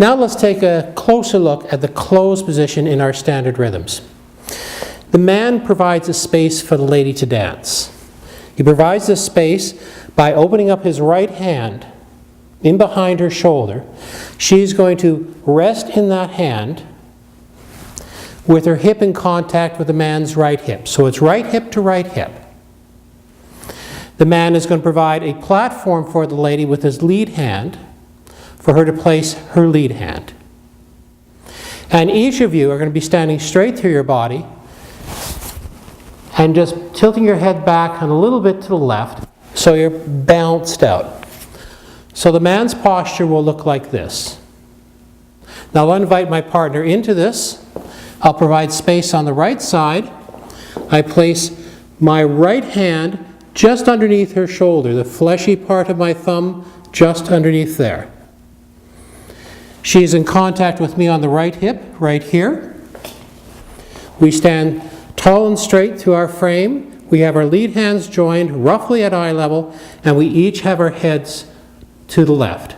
Now let's take a closer look at the closed position in our standard rhythms. The man provides a space for the lady to dance. He provides this space by opening up his right hand in behind her shoulder. She's going to rest in that hand with her hip in contact with the man's right hip. So it's right hip to right hip. The man is going to provide a platform for the lady with his lead hand for her to place her lead hand. And each of you are going to be standing straight through your body and just tilting your head back and a little bit to the left so you're balanced out. So the man's posture will look like this. Now I'll invite my partner into this. I'll provide space on the right side. I place my right hand just underneath her shoulder, the fleshy part of my thumb just underneath there. She's in contact with me on the right hip, right here. We stand tall and straight through our frame. We have our lead hands joined roughly at eye level, and we each have our heads to the left.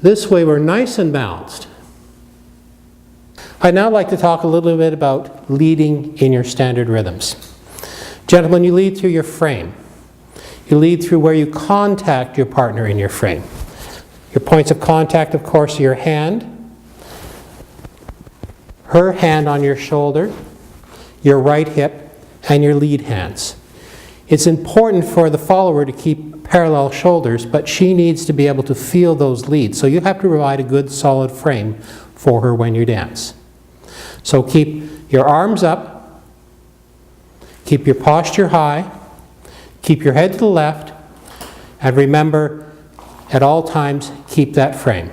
This way we're nice and balanced. I'd now like to talk a little bit about leading in your standard rhythms. Gentlemen, you lead through your frame. You lead through where you contact your partner in your frame. Your points of contact, of course, are your hand, her hand on your shoulder, your right hip, and your lead hands. It's important for the follower to keep parallel shoulders, but she needs to be able to feel those leads. So you have to provide a good solid frame for her when you dance. So keep your arms up, keep your posture high, keep your head to the left, and remember, at all times, keep that frame.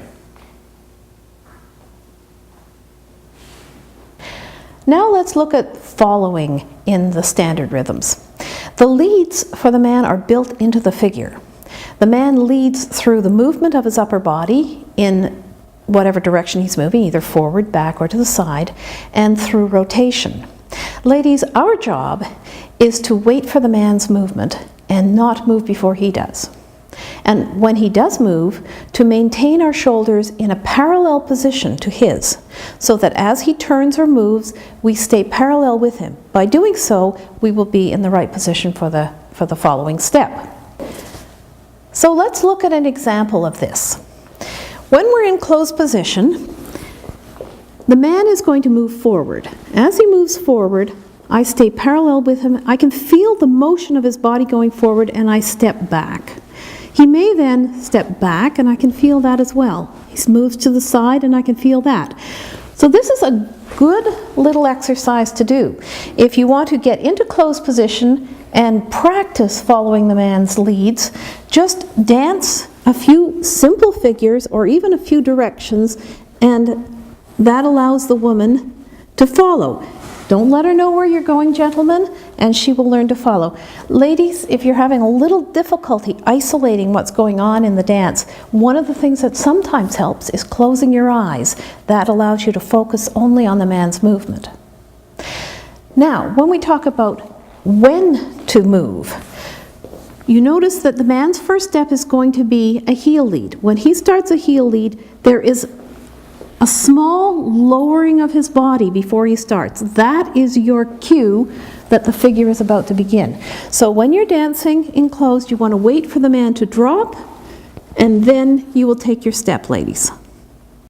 Now let's look at following in the standard rhythms. The leads for the man are built into the figure. The man leads through the movement of his upper body in whatever direction he's moving, either forward, back, or to the side, and through rotation. Ladies, our job is to wait for the man's movement and not move before he does. And when he does move, to maintain our shoulders in a parallel position to his, so that as he turns or moves, we stay parallel with him. By doing so, we will be in the right position for the following step. So let's look at an example of this. When we're in closed position, the man is going to move forward. As he moves forward, I stay parallel with him. I can feel the motion of his body going forward, and I step back. He may then step back, and I can feel that as well. He moves to the side, and I can feel that. So this is a good little exercise to do. If you want to get into closed position and practice following the man's leads, just dance a few simple figures or even a few directions, and that allows the woman to follow. Don't let her know where you're going, gentlemen, and she will learn to follow. Ladies, if you're having a little difficulty isolating what's going on in the dance, one of the things that sometimes helps is closing your eyes. That allows you to focus only on the man's movement. Now, when we talk about when to move, you notice that the man's first step is going to be a heel lead. When he starts a heel lead, there is a small lowering of his body before he starts. That is your cue that the figure is about to begin. So when you're dancing in closed, you want to wait for the man to drop, and then you will take your step, ladies.